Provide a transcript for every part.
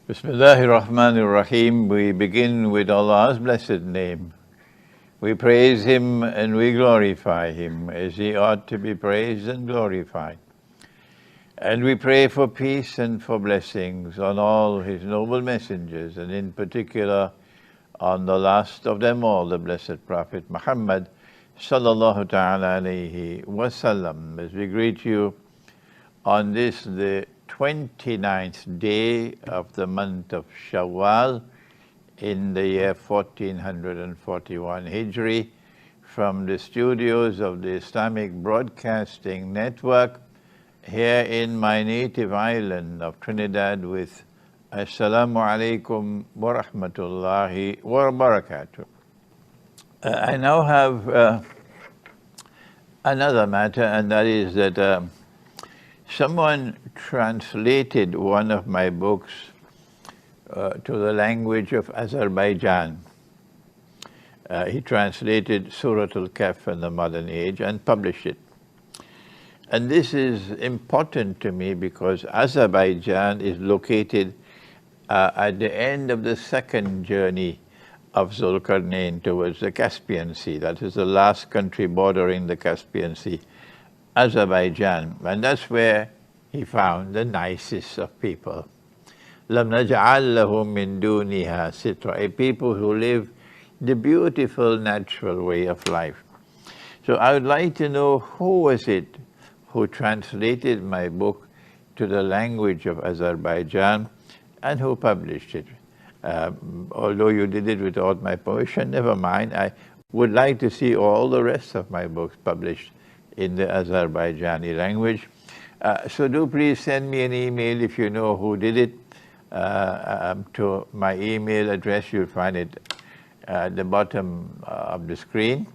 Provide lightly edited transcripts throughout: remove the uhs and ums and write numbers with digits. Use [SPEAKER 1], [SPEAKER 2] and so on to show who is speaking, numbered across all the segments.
[SPEAKER 1] Bismillahir Rahmanir Rahim. We begin with Allah's blessed name. We praise Him and we glorify Him as He ought to be praised and glorified. And we pray for peace and for blessings on all His noble messengers, and in particular on the last of them all, the blessed Prophet Muhammad sallallahu ta'ala alayhi wasallam. As we greet you on this, the 29th day of the month of Shawwal in the year 1441 Hijri, from the studios of the Islamic Broadcasting Network here in my native island of Trinidad, with Assalamu alaikum wa rahmatullahi wa barakatuh. I now have another matter, and that is that someone translated one of my books to the language of Azerbaijan. He translated Surah Al-Kahf in the modern age and published it. And this is important to me because Azerbaijan is located at the end of the second journey of Zulkarnain towards the Caspian Sea. That is the last country bordering the Caspian Sea, Azerbaijan. And that's where he found the nicest of people. لَمْ نَجْعَلْ لَهُم مِّن دُونِهَا سِتْرًا, a people who live the beautiful natural way of life. So I would like to know, who was it who translated my book to the language of Azerbaijan and who published it? Although you did it without my permission, never mind. I would like to see all the rest of my books published in the Azerbaijani language. So do please send me an email if you know who did it, to my email address. You'll find it at the bottom of the screen.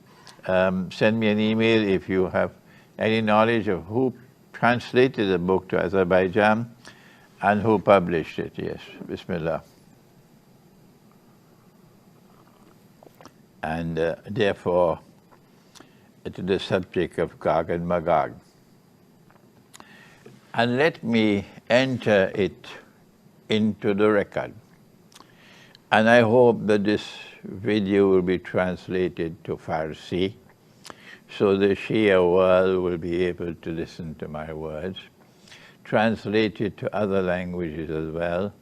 [SPEAKER 1] Send me an email if you have any knowledge of who translated the book to Azerbaijan and who published it. Yes, Bismillah. And therefore, to the subject of Gog and Magog. And let me enter it into the record. And I hope that this video will be translated to Farsi, so the Shia world will be able to listen to my words, translated to other languages as well,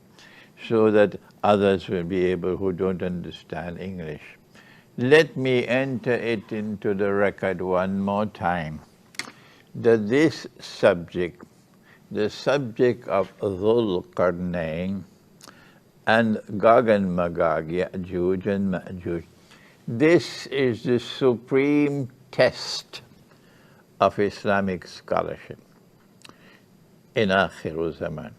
[SPEAKER 1] so that others will be able who don't understand English. Let me enter it into the record one more time, that this subject, the subject of Zulkarnain and Gog and Magog, JUJ and MAJUJ, this is the supreme test of Islamic scholarship in Akhir Zaman.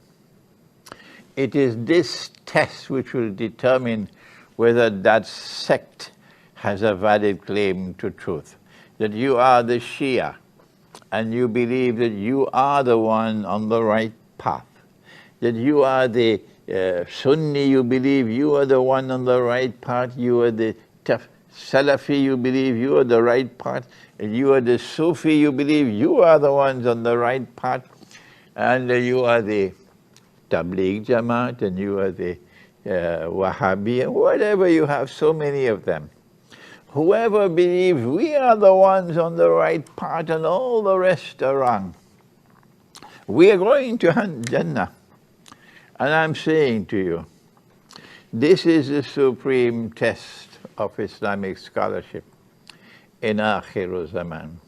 [SPEAKER 1] It is this test which will determine whether that sect has a valid claim to truth. That you are the Shia and you believe that you are the one on the right path. That you are the Sunni, you believe you are the one on the right path. You are the Salafi, you believe you are the right path. And you are the Sufi, you believe you are the ones on the right path. And you are the Tabligh Jamaat, and you are the Wahhabi, and whatever you have, so many of them. Whoever believes we are the ones on the right path and all the rest are wrong, we are going to Jannah. And I'm saying to you, this is the supreme test of Islamic scholarship in Akhir Zaman.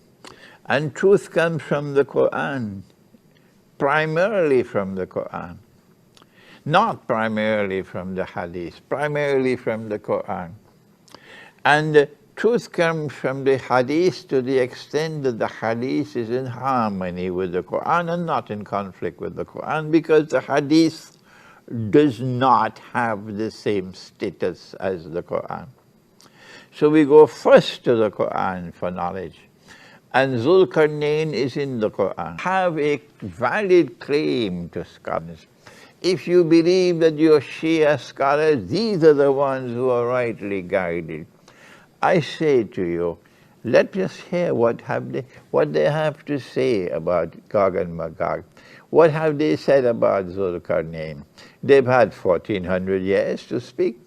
[SPEAKER 1] And truth comes from the Quran, primarily from the Quran. Not primarily from the Hadith, primarily from the Quran. And truth comes from the Hadith to the extent that the Hadith is in harmony with the Quran and not in conflict with the Quran, because the Hadith does not have the same status as the Quran. So we go first to the Quran for knowledge. And Zulkarnain is in the Quran. Have a valid claim to scholars. If you believe that you're Shia scholars, these are the ones who are rightly guided. I say to you, let us hear what they have to say about Gog and Magog. What have they said about Zulkarnain? They've had 1400 years to speak.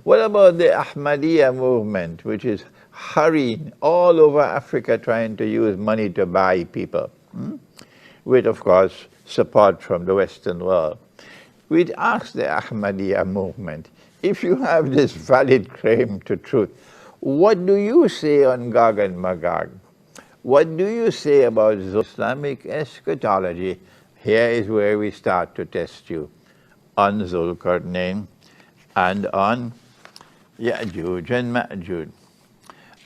[SPEAKER 1] What about the Ahmadiyya movement, which is hurrying all over Africa trying to use money to buy people, with, of course, support from the Western world? We'd ask the Ahmadiyya movement, if you have this valid claim to truth, what do you say on Gog and Magog? What do you say about Islamic eschatology? Here is where we start to test you on Zulkarnain and on JUJ and MAJUJ.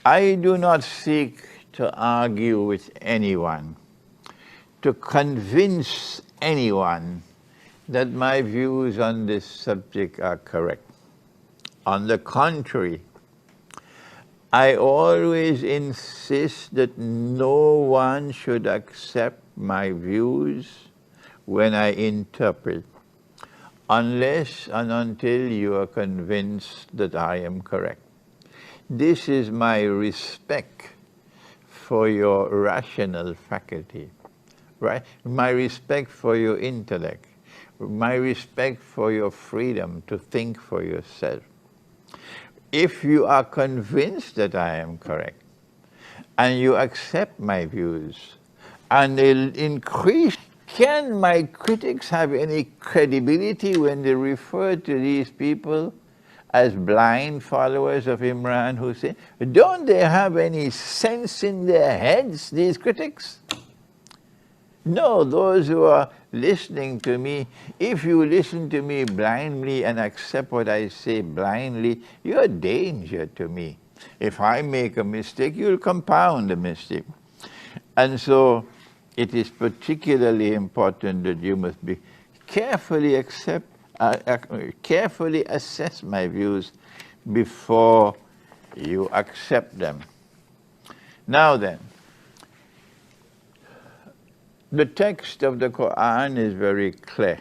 [SPEAKER 1] I do not seek to argue with anyone, to convince anyone that my views on this subject are correct. On the contrary, I always insist that no one should accept my views when I interpret, unless and until you are convinced that I am correct. This is my respect for your rational faculty, right? My respect for your intellect, my respect for your freedom to think for yourself. If you are convinced that I am correct, and you accept my views, and they'll increase, can my critics have any credibility when they refer to these people as blind followers of Imran Husein? Don't they have any sense in their heads, these critics? No, those who are listening to me, if you listen to me blindly and accept what I say blindly, you're a danger to me. If I make a mistake, you'll compound the mistake. And so it is particularly important that you must be carefully carefully assess my views before you accept them. Now then, the text of the Quran is very clear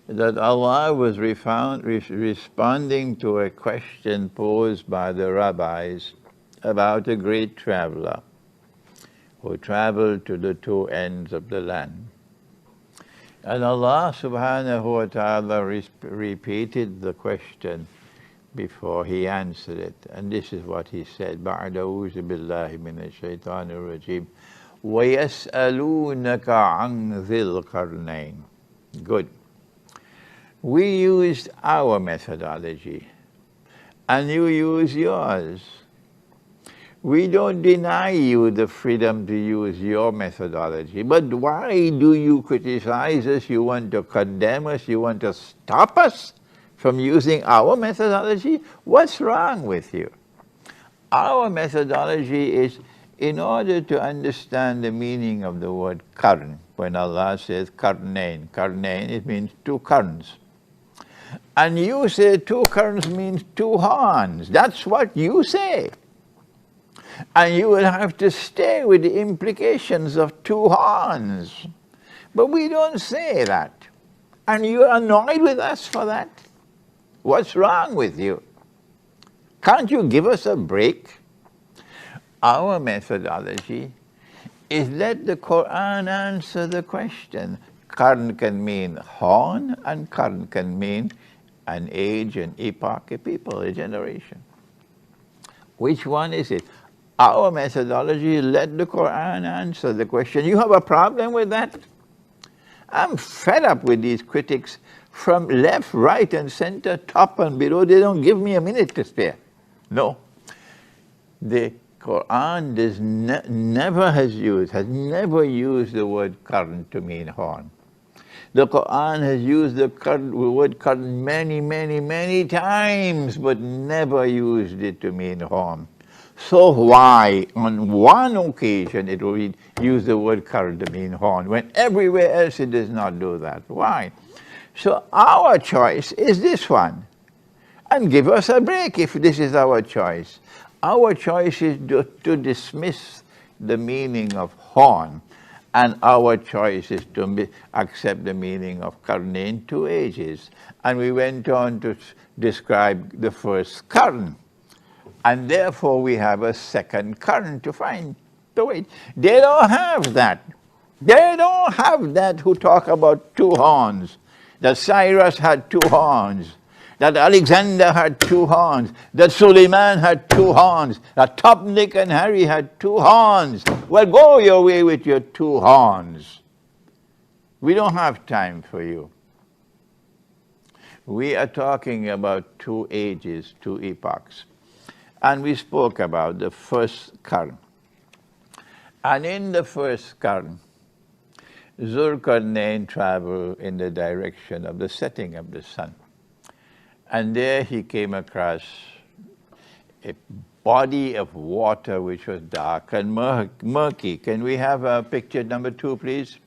[SPEAKER 1] that Allah was responding to a question posed by the rabbis about a great traveler who traveled to the two ends of the land. And Allah subhanahu wa ta'ala repeated the question before he answered it. And this is what he said, بَعْدَ أَعُوذُ بِاللَّهِ مِنَ الشَّيْطَانِ الرَّجِيمِ وَيَسْأَلُونَكَ عَنْ ذِي الْقَرْنَيْنِ. Good. We used our methodology, and you use yours. We don't deny you the freedom to use your methodology, but why do you criticize us? You want to condemn us? You want to stop us from using our methodology? What's wrong with you? Our methodology is, in order to understand the meaning of the word qarn, when Allah says qarnain, it means two qarns. And you say two qarns means two horns. That's what you say. And you will have to stay with the implications of two horns. But we don't say that. And you're annoyed with us for that? What's wrong with you? Can't you give us a break? Our methodology is let the Quran answer the question. Qarn can mean horn, and qarn can mean an age, an epoch, a people, a generation. Which one is it? Our methodology, let the Quran answer the question. You have a problem with that? I'm fed up with these critics from left, right, and center, top and below. They don't give me a minute to spare. No. The Quran has never used the word qarn to mean horn. The Quran has used the word qarn many, many, many times, but never used it to mean horn. So why, on one occasion, it will use the word qarn to mean horn, when everywhere else it does not do that? Why? So our choice is this one. And give us a break if this is our choice. Our choice is to dismiss the meaning of horn, and our choice is to accept the meaning of qarnain, two ages. And we went on to describe the first qarn. And therefore we have a second qarn to find the way. They don't have that. They don't have that who talk about two horns, that Cyrus had two horns, that Alexander had two horns, that Suleiman had two horns, that Top, Nick, and Harry had two horns. Well, go your way with your two horns. We don't have time for you. We are talking about two ages, two epochs. And we spoke about the first Qarn. And in the first Qarn, Zulkarnain traveled in the direction of the setting of the sun. And there he came across a body of water which was dark and murky. Can we have picture number 2, please?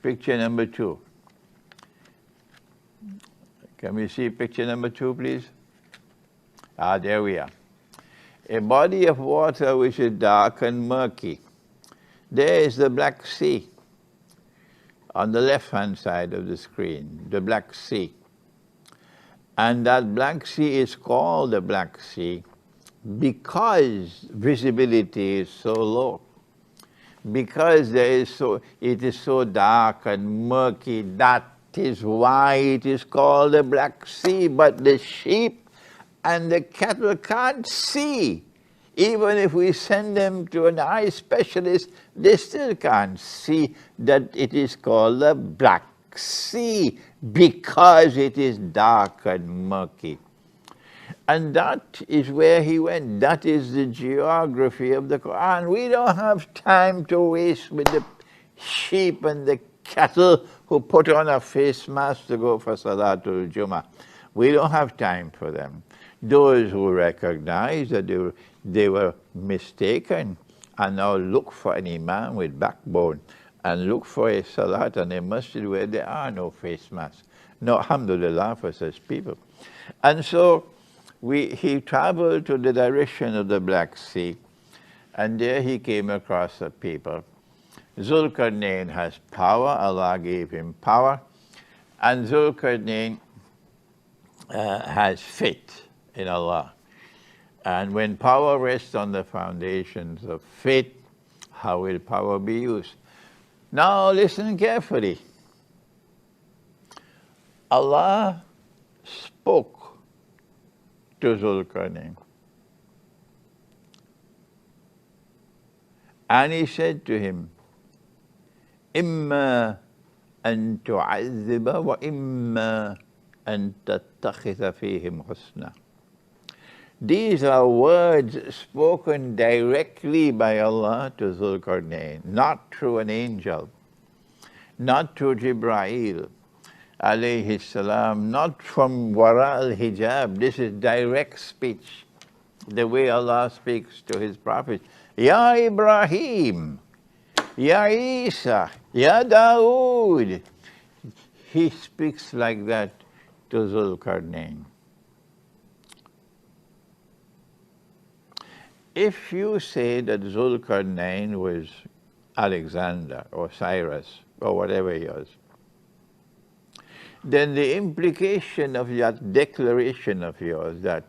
[SPEAKER 1] Picture number 2. Can we see picture number 2, please? Ah, there we are. A body of water which is dark and murky. There is the Black Sea. On the left-hand side of the screen, the Black Sea. And that Black Sea is called the Black Sea because visibility is so low. Because it is so dark and murky, that is why it is called the Black Sea. But the sheep and the cattle can't see. Even if we send them to an eye specialist, they still can't see that it is called the Black Sea because it is dark and murky. And that is where he went. That is the geography of the Quran. We don't have time to waste with the sheep and the cattle who put on a face mask to go for Salatul Jummah. We don't have time for them. Those who recognize that they were mistaken and now look for an imam with backbone and look for a salat and a masjid where there are no face masks. No, alhamdulillah for such people. And so he traveled to the direction of the Black Sea, and there he came across a people. Zulkarnain has power, Allah gave him power, and Zulkarnain has faith in Allah. And when power rests on the foundations of faith, how will power be used? Now listen carefully. Allah spoke to Zulkarnain. And he said to him, إِمَّا أَن تُعَذِّبَ وَإِمَّا أَن تَتَّخِذَ فِيهِمْ حُسْنًا. These are words spoken directly by Allah to Zulkarnain, not through an angel, not through Jibreel, alayhi salam, not from wara al-hijab. This is direct speech, the way Allah speaks to His Prophet. Ya Ibrahim, Ya Isa, Ya Dawood. He speaks like that to Zulkarnain. If you say that Zulkarnain was Alexander or Cyrus or whatever he was, then the implication of that declaration of yours, that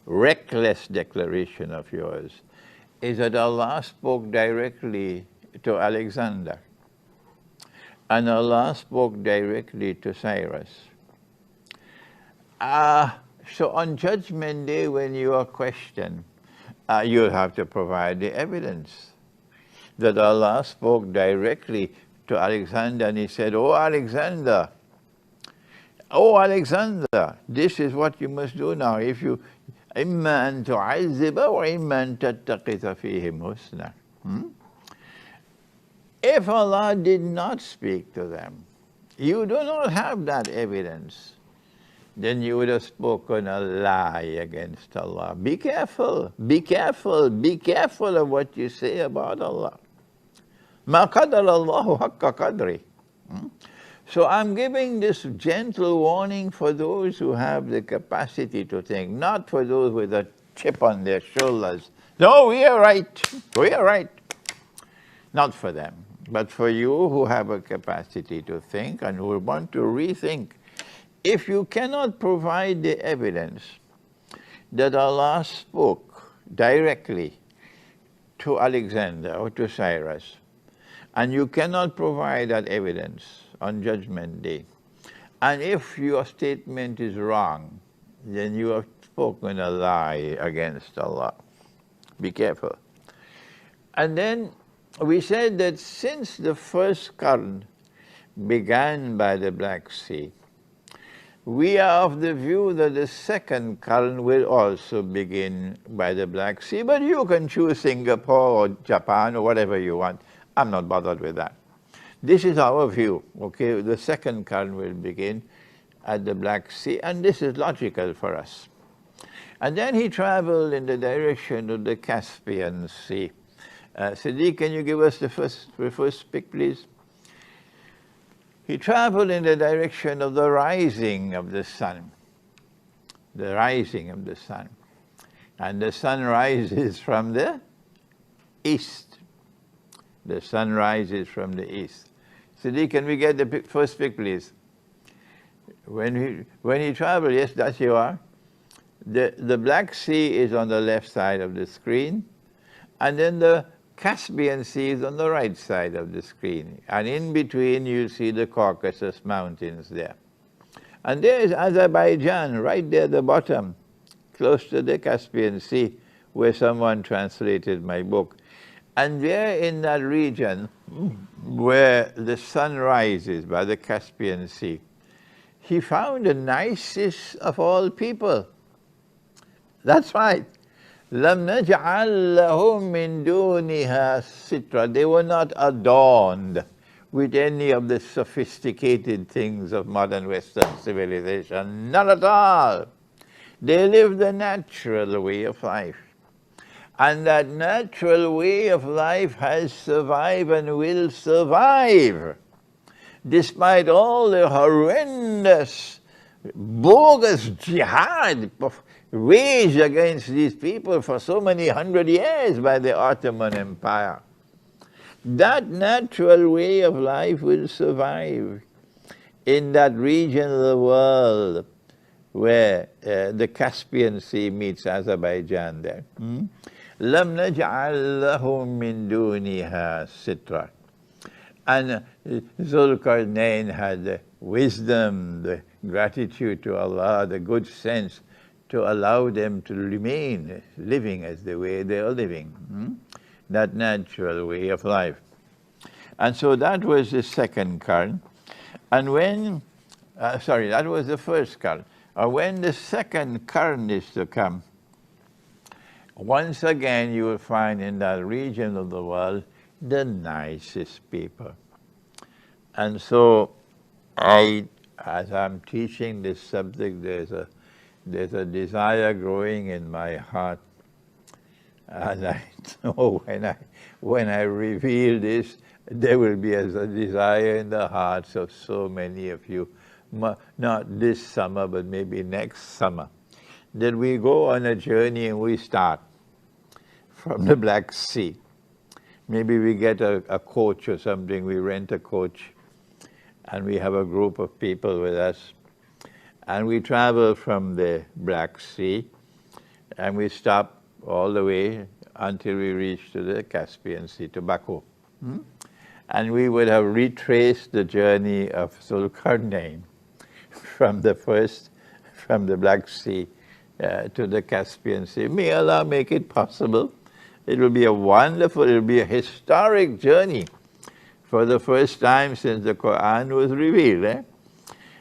[SPEAKER 1] reckless declaration of yours, is that Allah spoke directly to Alexander and Allah spoke directly to Cyrus. So on Judgment Day, when you are questioned, you'll have to provide the evidence that Allah spoke directly to Alexander, and he said, "Oh Alexander, this is what you must do now. If you, إِمَّا أَن تُعَذِّبَ وَإِمَّا أَن تَتَّخِذَ فِيهِمْ حُسْنًا." If Allah did not speak to them, you do not have that evidence, then you would have spoken a lie against Allah. Be careful, be careful, be careful of what you say about Allah. مَا قَدَرَ اللَّهُ حَقَّ قَدْرِهِ. So I'm giving this gentle warning for those who have the capacity to think, not for those with a chip on their shoulders. No, we are right, we are right. Not for them, but for you who have a capacity to think and who want to rethink. If you cannot provide the evidence that Allah spoke directly to Alexander or to Cyrus, And you cannot provide that evidence on Judgment Day. And if your statement is wrong, then you have spoken a lie against Allah. Be careful. And then we said that since the first current began by the Black Sea, we are of the view that the second current will also begin by the Black Sea, but you can choose Singapore or Japan or whatever you want. I'm not bothered with that. This is our view, okay? The second current will begin at the Black Sea, and this is logical for us. And then he traveled in the direction of the Caspian Sea. Siddiq, can you give us the first pic, please? He traveled in the direction of the rising of the sun. The rising of the sun. And the sun rises from the east. The sun rises from the east. Siddiq, can we get the first pic, please? When he traveled, yes, that you are. The Black Sea is on the left side of the screen, and then the Caspian Sea is on the right side of the screen. And in between, you see the Caucasus Mountains there. And there is Azerbaijan, right there at the bottom, close to the Caspian Sea, where someone translated my book. And there in that region, where the sun rises by the Caspian Sea, he found the nicest of all people. That's right. لَمْ نَجْعَلْ لَهُمْ مِنْ دُونِهَا سِتْرًا. They were not adorned with any of the sophisticated things of modern Western civilization. Not at all. They lived the natural way of life. And that natural way of life has survived and will survive, despite all the horrendous, bogus jihad waged against these people for so many 100 years by the Ottoman Empire. That natural way of life will survive in that region of the world where the Caspian Sea meets Azerbaijan there. لَمْ نَجْعَلْ لَهُمْ مِنْ دُونِهَا سِتْرًا. And Zulkarnain had the wisdom, the gratitude to Allah, the good sense to allow them to remain living as the way they are living, that natural way of life. And so that was the second current. And when, that was the first current. When the second current is to come, once again you will find in that region of the world the nicest people. And so as I'm teaching this subject, there's a desire growing in my heart. And I know when I reveal this, there will be a desire in the hearts of so many of you, not this summer, but maybe next summer, that we go on a journey and we start from the Black Sea. Maybe we get a coach or something, we rent a coach, and we have a group of people with us, and we travel from the Black Sea, and we stop all the way until we reach to the Caspian Sea, to Baku. And we would have retraced the journey of Zulkarnain from the Black Sea to the Caspian Sea. May Allah make it possible. It will be a wonderful, it will be a historic journey for the first time since the Quran was revealed,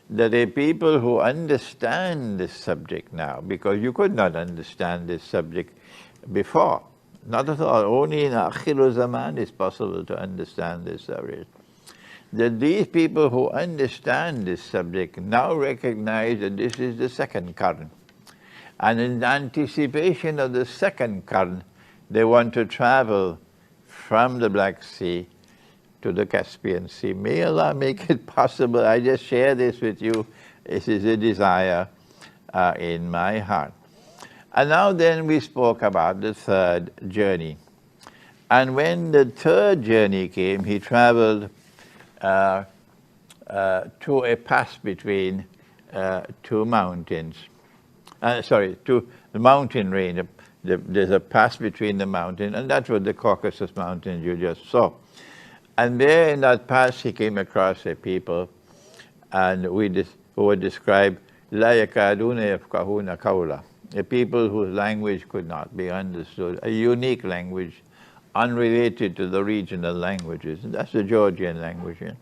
[SPEAKER 1] that a people who understand this subject now, because you could not understand this subject before, not at all, only in Akhir Zaman is possible to understand this subject. That these people who understand this subject now recognize that this is the second current. And in anticipation of the second current, they want to travel from the Black Sea to the Caspian Sea. May Allah make it possible. I just share this with you. This is a desire in my heart. And now then we spoke about the third journey. And when the third journey came, he traveled to a pass between two mountains. To the mountain range. There's a pass between the mountain, and that's what the Caucasus Mountains you just saw. And there in that pass he came across a people, and who were described, لا يكادون يفقهون قولا, a people whose language could not be understood, a unique language, unrelated to the regional languages. And that's the Georgian language. Yeah?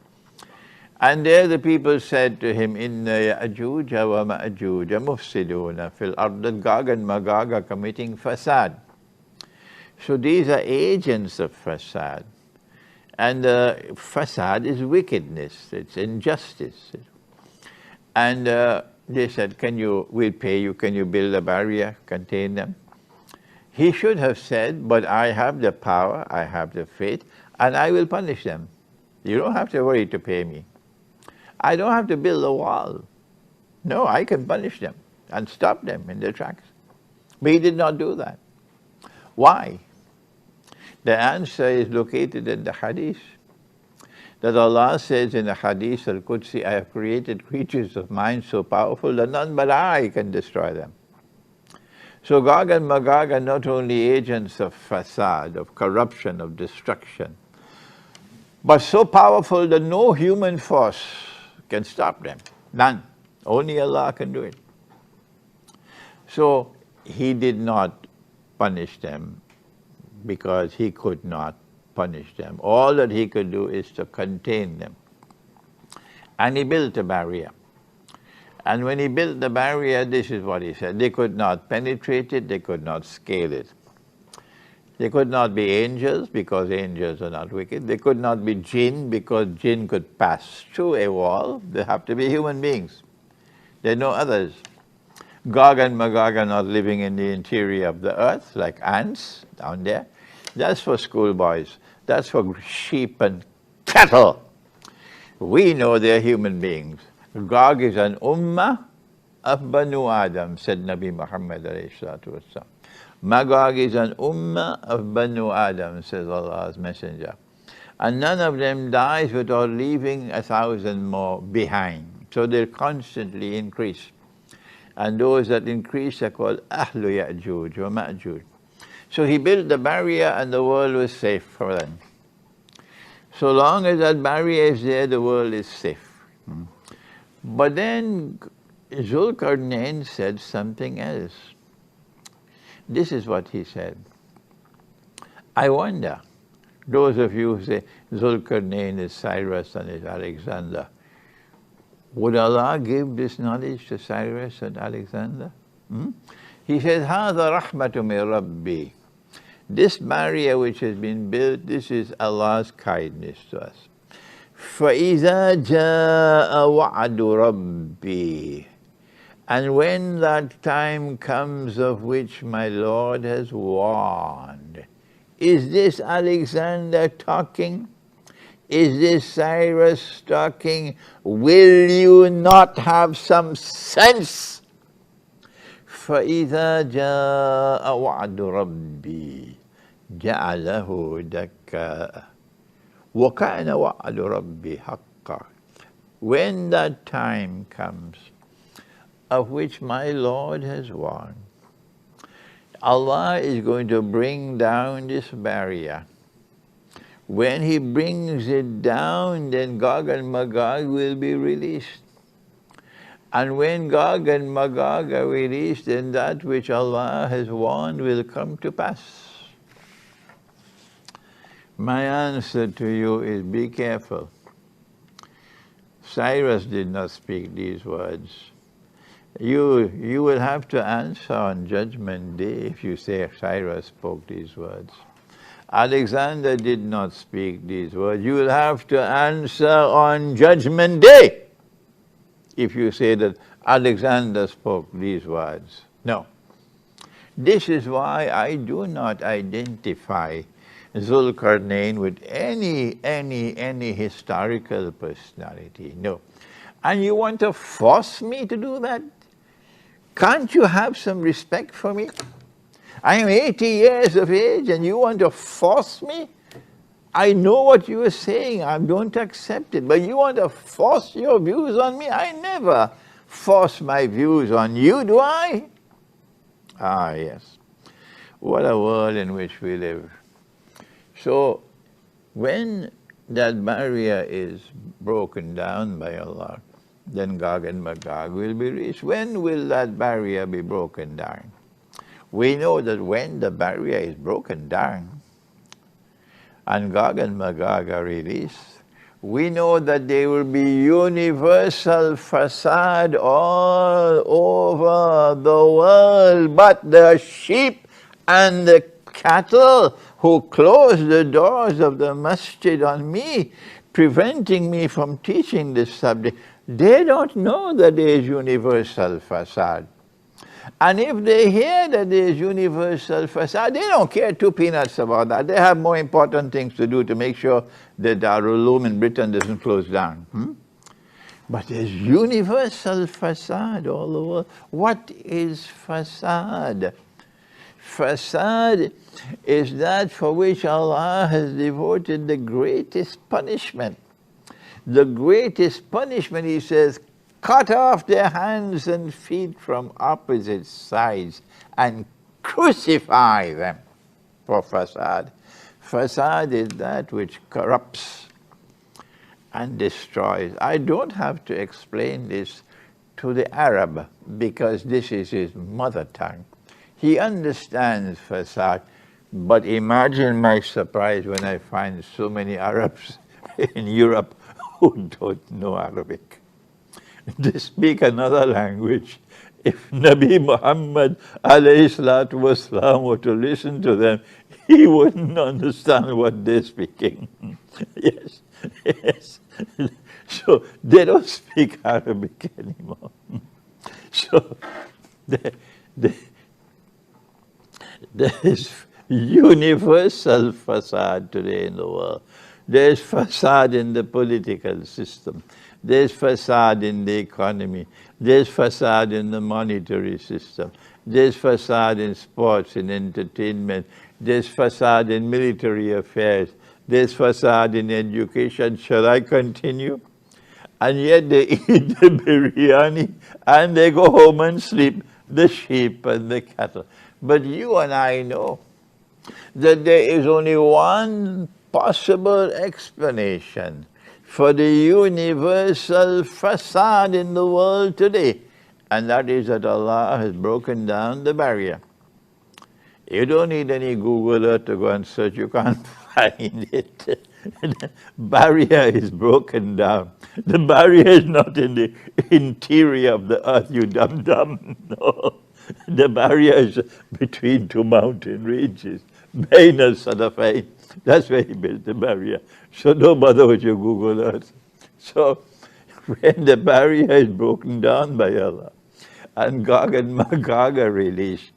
[SPEAKER 1] And there the people said to him, Inna Ya'juj wa Ma'juj mufsiduna fil ard, Gog and Magog are committing fasad. So these are agents of fasad. And fasad is wickedness, it's injustice. And they said, we'll pay you, can you build a barrier, contain them? He should have said, but I have the power, I have the faith, and I will punish them. You don't have to worry to pay me. I don't have to build a wall. No, I can punish them and stop them in their tracks. But he did not do that. Why? The answer is located in the hadith. That Allah says in the hadith al-Qudsi, I have created creatures of mind so powerful that none but I can destroy them. So Gog and Magog are not only agents of fasad, of corruption, of destruction, but so powerful that no human force can stop them. None. Only Allah can do it. So he did not punish them because he could not punish them. All that he could do is to contain them. And he built a barrier. And when he built the barrier, this is what he said. They could not penetrate it, they could not scale it. They could not be angels because angels are not wicked. They could not be jinn because jinn could pass through a wall. They have to be human beings. There are no others. Gog and Magog are not living in the interior of the earth like ants down there. That's for schoolboys. That's for sheep and cattle. We know they're human beings. Gog is an ummah of Banu Adam, said Nabi Muhammad alayhi salatu wasalam. Magog is an ummah of Banu Adam, says Allah's Messenger. And none of them dies without leaving 1,000 more behind. So they constantly increase. And those that increase are called Ahlu Ya'juj wa Ma'juj. So he built the barrier and the world was safe for them. So long as that barrier is there, the world is safe. But then Zulkarnain said something else. This is what he said. I wonder, those of you who say Zulkarnain is Cyrus and is Alexander, would Allah give this knowledge to Cyrus and Alexander? He says, هَذَا رَحْمَةٌ مِنْ رَبِّي. This barrier which has been built, this is Allah's kindness to us. فَإِذَا جَاءَ وَعْدُ رَبِّي. And when that time comes of which my Lord has warned, is this Alexander talking? Is this Cyrus talking? Will you not have some sense? فَإِذَا جَاءَ وَعْدُ رَبِّي جَعَلَهُ دَكَّاءَ وَكَانَ وَعْدُ رَبِّي حَقًّا. When that time comes of which my Lord has warned, Allah is going to bring down this barrier. When He brings it down, then Gog and Magog will be released. And when Gog and Magog are released, then that which Allah has warned will come to pass. My answer to you is, be careful. Cyrus did not speak these words. You will have to answer on Judgment Day if you say Cyrus spoke these words. Alexander did not speak these words. You will have to answer on Judgment Day if you say that Alexander spoke these words. No. This is why I do not identify Zulkarnain with any historical personality. No. And you want to force me to do that? Can't you have some respect for me? I am 80 years of age and you want to force me? I know what you are saying, I don't accept it, but you want to force your views on me? I never force my views on you, do I? Ah, yes. What a world in which we live. So, when that barrier is broken down by Allah, then Gog and Magog will be reached. When will that barrier be broken down? We know that when the barrier is broken down and Gog and Magog are released, we know that there will be universal fasad all over the world, but the sheep and the cattle who close the doors of the masjid on me, preventing me from teaching this subject, they don't know that there is universal fasad. And if they hear that there is universal fasad, they don't care two peanuts about that. They have more important things to do to make sure that Darul Uloom in Britain doesn't close down. But there's universal fasad all over. What is fasad? Fasad is that for which Allah has devoted the greatest punishment. The greatest punishment, he says, cut off their hands and feet from opposite sides and crucify them for fasad. Fasad is that which corrupts and destroys. I don't have to explain this to the Arab because this is his mother tongue. He understands fasad, but imagine my surprise when I find so many Arabs in Europe who don't know Arabic. They speak another language. If Nabi Muhammad ﷺ were to listen to them, he wouldn't understand what they're speaking. Yes, yes. So they don't speak Arabic anymore. So there is universal fasad today in the world. There's fasad in the political system. There's fasad in the economy. There's fasad in the monetary system. There's fasad in sports and entertainment. There's fasad in military affairs. There's fasad in education. Shall I continue? And yet they eat the biryani and they go home and sleep, the sheep and the cattle. But you and I know that there is only one possible explanation for the universal fasad in the world today, and that is that Allah has broken down the barrier. You don't need any Google Earth to go and search, you can't find it. The barrier is broken down. The barrier is not in the interior of the earth, you dum-dum, no. The barrier is between two mountain ranges. Baina Sadafain. That's where he built the barrier. So don't bother with your Google Earth. So when the barrier is broken down by Allah and Gog and Magog are released,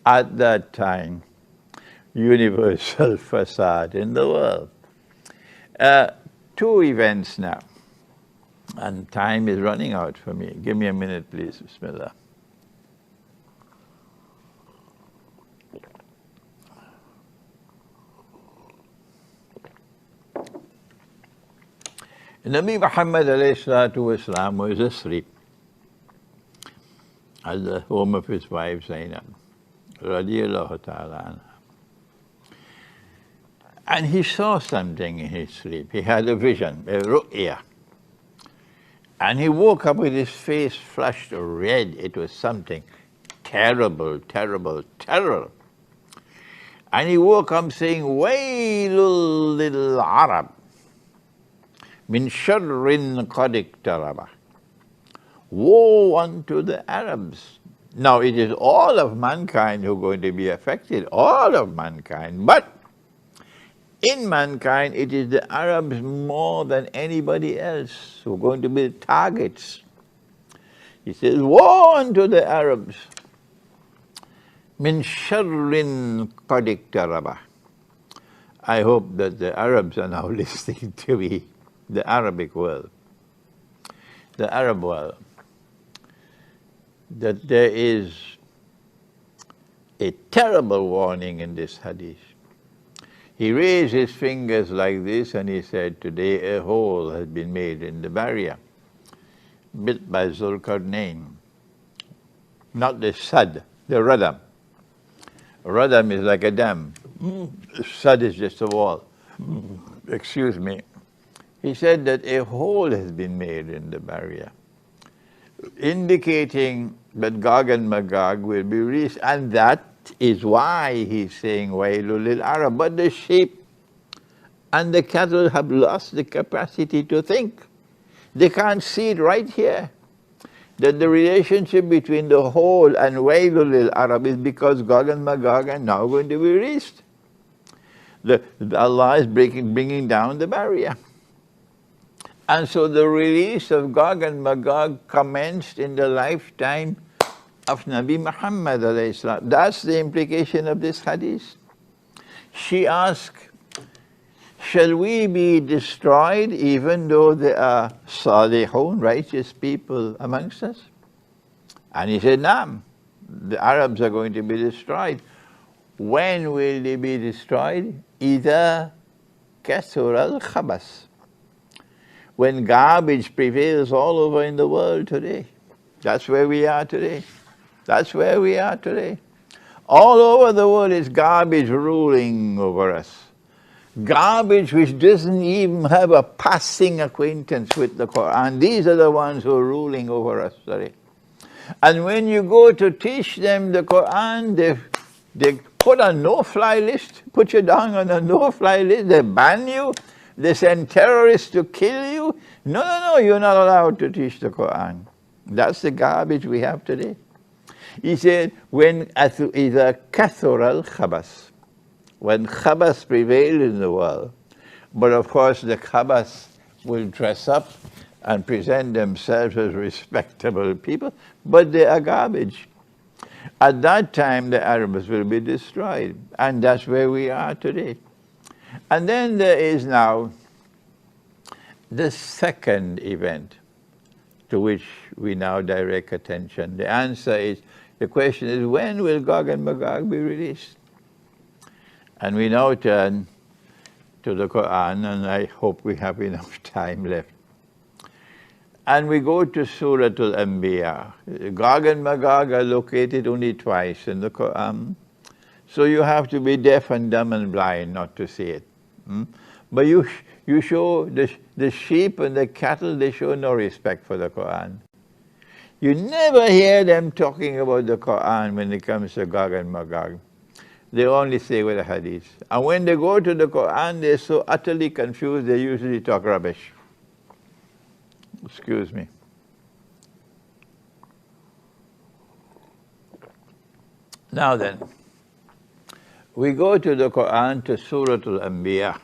[SPEAKER 1] at that time, universal fasad in the world. Two events now, and time is running out for me. Give me a minute, please. Bismillah. Nabi Muhammad ﷺ was asleep at the home of his wife Zainab, radiallahu ta'ala anha. And he saw something in his sleep. He had a vision, a ru'ya. And he woke up with his face flushed red. It was something terrible, terrible, terrible. And he woke up saying, Waylul lil Arab min sharrin qad iktaraba. Woe unto the Arabs. Now it is all of mankind who are going to be affected, all of mankind. But in mankind, it is the Arabs more than anybody else who are going to be the targets. He says, woe unto the Arabs. Min sharrin qad iktaraba. I hope that the Arabs are now listening to me. The Arabic world, the Arab world, that there is a terrible warning in this hadith. He raised his fingers like this and he said, today a hole has been made in the barrier, built by Zulkarnain. Not the Sad, the Radam. Radam is like a dam. Sad is just a wall. Excuse me. He said that a hole has been made in the barrier, indicating that Gog and Magog will be released, and that is why he's saying Wailul lil Arab. But the sheep and the cattle have lost the capacity to think. They can't see it right here, that the relationship between the whole and Wailul lil Arab is because Gog and Magog are now going to be released. Allah is bringing down the barrier. And so the release of Gog and Magog commenced in the lifetime of Nabi Muhammad alayhi salam. That's the implication of this hadith. She asked, shall we be destroyed even though there are salihun, righteous people amongst us? And he said, Naam, the Arabs are going to be destroyed. When will they be destroyed? إِذَا كَثُرَ الْخَبَثِ. When garbage prevails all over in the world today. That's where we are today. That's where we are today. All over the world is garbage ruling over us. Garbage which doesn't even have a passing acquaintance with the Quran. These are the ones who are ruling over us today. And when you go to teach them the Quran, they put a no-fly list, put you down on a no-fly list, they ban you, they send terrorists to kill you. No, you're not allowed to teach the Quran. That's the garbage we have today. He said, when إِذَا كَثُرَ الْخَبَثِ, when khabas prevail in the world, but of course the khabas will dress up and present themselves as respectable people, but they are garbage. At that time the Arabs will be destroyed, and that's where we are today. And then there is now the second event to which we now direct attention. The answer is, the question is, when will Gog and Magog be released? And we now turn to the Quran, and I hope we have enough time left. And we go to Surah Al-Anbiya. Gog and Magog are located only twice in the Quran. So you have to be deaf and dumb and blind not to see it. But you show the sheep and the cattle, they show no respect for the Quran. You never hear them talking about the Quran when it comes to Gog and Magog. They only say with the hadith. And when they go to the Quran, they're so utterly confused, they usually talk rubbish. Excuse me. Now then, we go to the Quran, to Surah Al-Anbiya.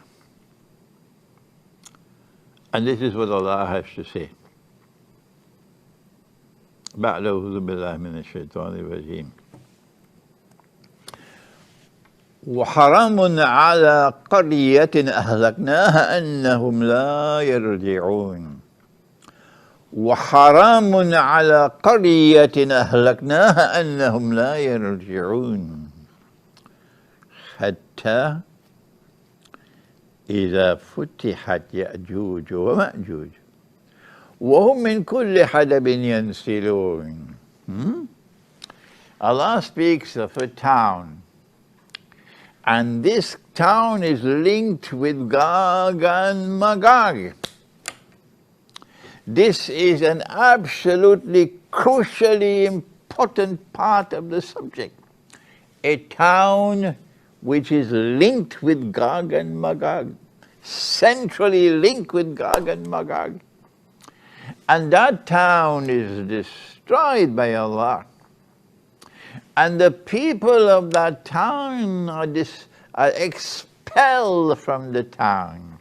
[SPEAKER 1] And this is what Allah has to say. بعد أعوذ بالله من الشيطان الرجيم. وحرام على قرية أهلكناها أنهم لا يرجعون. وحرام على قرية أهلكناها أنهم لا يرجعون حتى إذا فتحت يأجوج ومأجوج وهم من كل حدب ينسلون. Allah speaks of a town, and this town is linked with Gog and Magog. This is an absolutely crucially important part of the subject. A town which is linked with Gog and Magog, centrally linked with Gog and Magog. And that town is destroyed by Allah. And the people of that town are expelled from the town.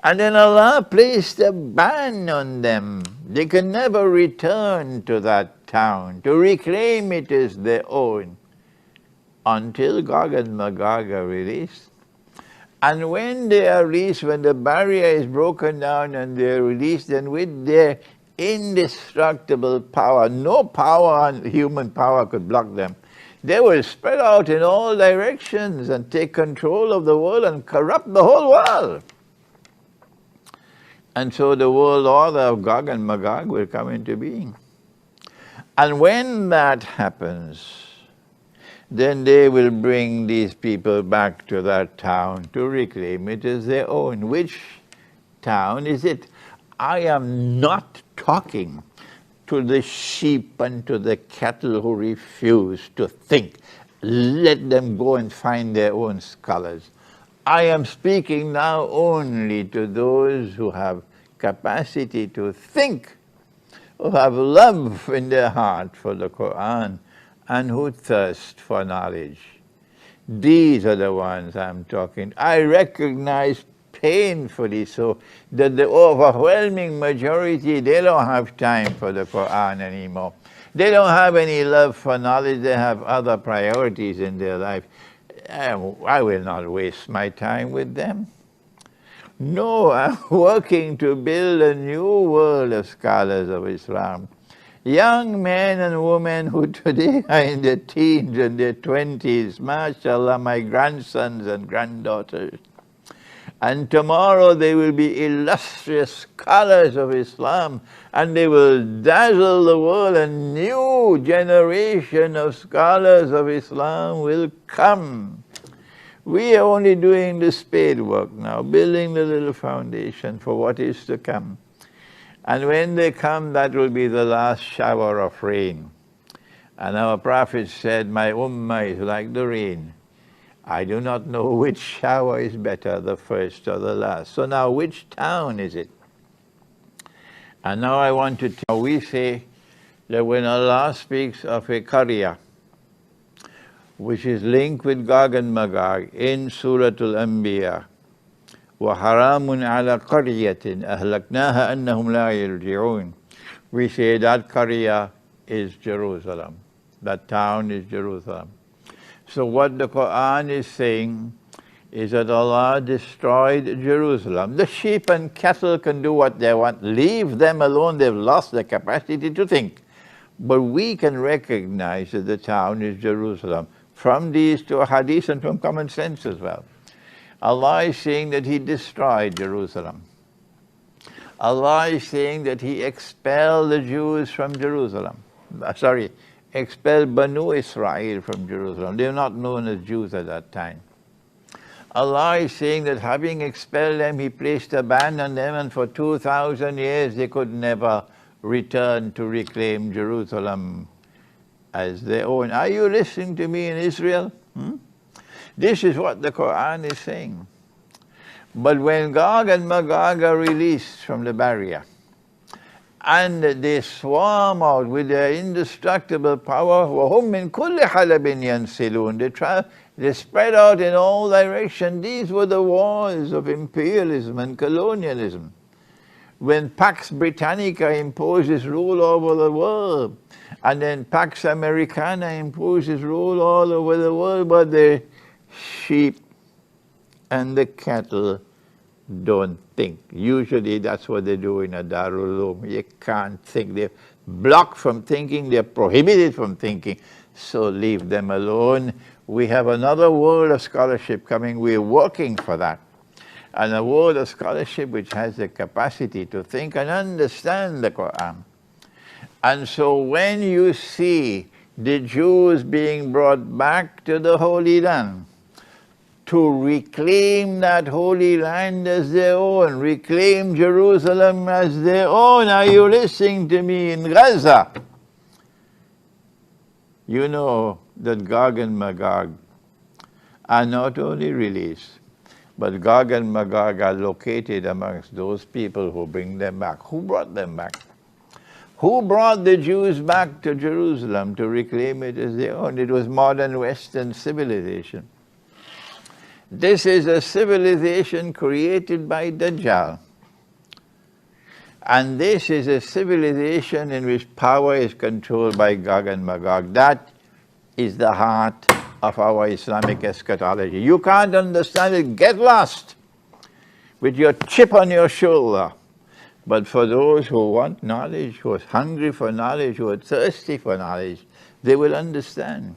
[SPEAKER 1] And then Allah placed a ban on them. They can never return to that town, to reclaim it as their own, until Gog and Magog are released. And when they are released, when the barrier is broken down and they are released, then with their indestructible power, no power, human power could block them. They will spread out in all directions and take control of the world and corrupt the whole world. And so the world order of Gog and Magog will come into being. And when that happens, then they will bring these people back to that town to reclaim it as their own, which town is it? I am not talking to the sheep and to the cattle who refuse to think. Let them go and find their own scholars. I am speaking now only to those who have capacity to think, who have love in their heart for the Quran, and who thirst for knowledge. These are the ones I'm talking. I recognize painfully so that the overwhelming majority, they don't have time for the Quran anymore. They don't have any love for knowledge. They have other priorities in their life. I will not waste my time with them. No, I'm working to build a new world of scholars of Islam. Young men and women who today are in their teens and their 20s, mashallah, my grandsons and granddaughters. And tomorrow they will be illustrious scholars of Islam, and they will dazzle the world. A new generation of scholars of Islam will come. We are only doing the spade work now, building the little foundation for what is to come. And when they come, that will be the last shower of rain. And our Prophet said, my ummah is like the rain. I do not know which shower is better, the first or the last. So now, which town is it? And now I want to tell, we say that when Allah speaks of a Qarya, which is linked with Gog and Magog in Surah Al-Anbiya, وَحَرَامٌ عَلَى قَرْيَةٍ أَهْلَكْنَاهَا أَنَّهُمْ لَا يَرْجِعُونَ. We say that Qarya is Jerusalem. That town is Jerusalem. So what the Quran is saying is that Allah destroyed Jerusalem. The sheep and cattle can do what they want. Leave them alone. They've lost the capacity to think. But we can recognize that the town is Jerusalem from these two hadiths and from common sense as well. Allah is saying that He destroyed Jerusalem. Allah is saying that He expelled the Jews from Jerusalem. Expelled Banu Israel from Jerusalem. They were not known as Jews at that time. Allah is saying that having expelled them, He placed a ban on them, and for 2,000 years they could never return to reclaim Jerusalem as their own. Are you listening to me in Israel? This is what the Quran is saying. But when Gog and Magog are released from the barrier, and they swarm out with their indestructible power, وَهُمْ مِنْ كُلِّ حَلَبٍ يَنْسِلُونَ. They spread out in all directions. These were the wars of imperialism and colonialism. When Pax Britannica imposes rule over the world, and then Pax Americana imposes rule all over the world, but the sheep and the cattle don't think. Usually that's what they do in a Darul Uloom. You can't think. They're blocked from thinking. They're prohibited from thinking. So leave them alone. We have another world of scholarship coming. We're working for that. And a world of scholarship which has the capacity to think and understand the Quran. And so when you see the Jews being brought back to the Holy Land, to reclaim that Holy Land as their own, reclaim Jerusalem as their own. Are you listening to me in Gaza? You know that Gog and Magog are not only released, but Gog and Magog are located amongst those people who bring them back. Who brought them back? Who brought the Jews back to Jerusalem to reclaim it as their own? It was modern Western civilization. This is a civilization created by Dajjal. And this is a civilization in which power is controlled by Gog and Magog. That is the heart of our Islamic eschatology. You can't understand it, get lost with your chip on your shoulder. But for those who want knowledge, who are hungry for knowledge, who are thirsty for knowledge, they will understand.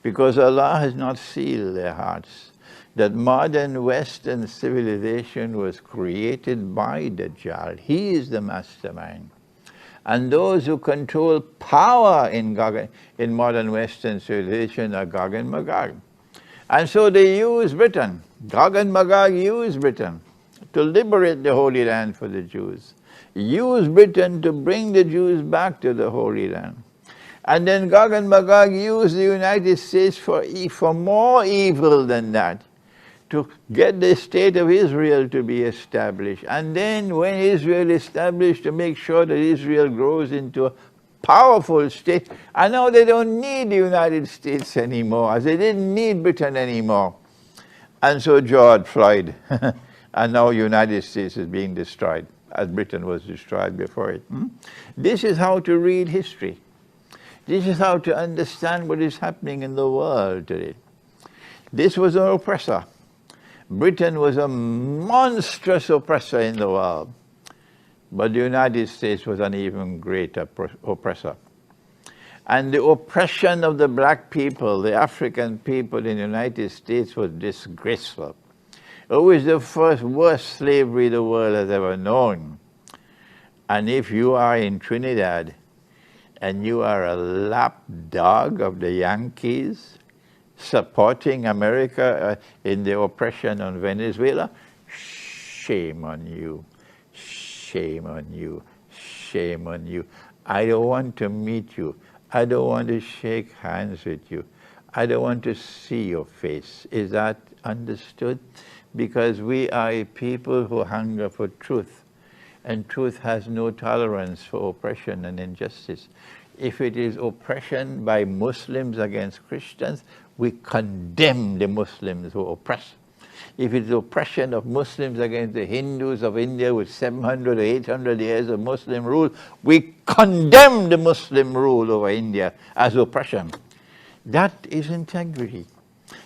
[SPEAKER 1] Because Allah has not sealed their hearts. That modern Western civilization was created by Dajjal. He is the mastermind. And those who control power in modern Western civilization are Gog and Magog. And so they use Britain. Gog and Magog use Britain. to liberate the Holy Land for the Jews. Use Britain to bring the Jews back to the Holy Land. And then Gog and Magog used the United States for more evil than that, to get the state of Israel to be established. And then when Israel is established, to make sure that Israel grows into a powerful state. And now they don't need the United States anymore, as they didn't need Britain anymore. And so George Floyd, and now the United States is being destroyed, as Britain was destroyed before it. This is how to read history. This is how to understand what is happening in the world today. This was an oppressor. Britain was a monstrous oppressor in the world. But the United States was an even greater oppressor. And the oppression of the black people, the African people in the United States, was disgraceful. It was the worst slavery the world has ever known. And if you are in Trinidad, and you are a lapdog of the Yankees, supporting America in the oppression on Venezuela, shame on you, shame on you, shame on you. I don't want to meet you. I don't want to shake hands with you. I don't want to see your face. Is that understood? Because we are a people who hunger for truth. And truth has no tolerance for oppression and injustice. If it is oppression by Muslims against Christians, we condemn the Muslims who oppress. If it is oppression of Muslims against the Hindus of India with 700 or 800 years of Muslim rule, we condemn the Muslim rule over India as oppression. That is integrity.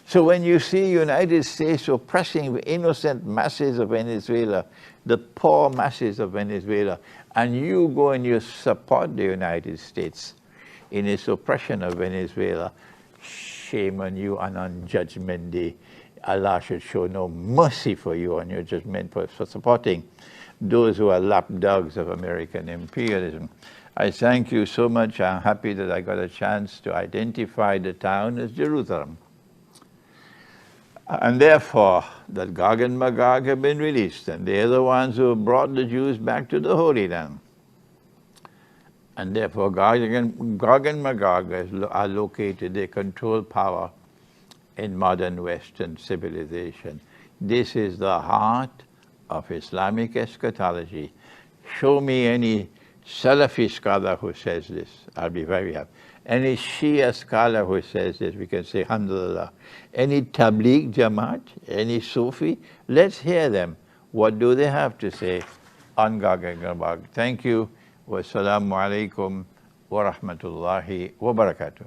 [SPEAKER 1] So when you see United States oppressing the innocent masses of Venezuela, the poor masses of Venezuela, and you go and you support the United States in its oppression of Venezuela, shame on you, and on Judgment Day, Allah should show no mercy for you on your judgment for supporting those who are lapdogs of American imperialism. I thank you so much. I'm happy that I got a chance to identify the town as Jerusalem. And therefore, that Gog and Magog have been released, and they're the ones who brought the Jews back to the Holy Land. And therefore, Gog and Magog are located, they control power in modern Western civilization. This is the heart of Islamic eschatology. Show me any Salafi scholar who says this. I'll be very happy. Any Shia scholar who says this, we can say, alhamdulillah. Any Tabligh Jamaat, any Sufi, let's hear them. What do they have to say on Gog and Magog? Thank you. Wassalamu alaikum wa rahmatullahi wa barakatuh.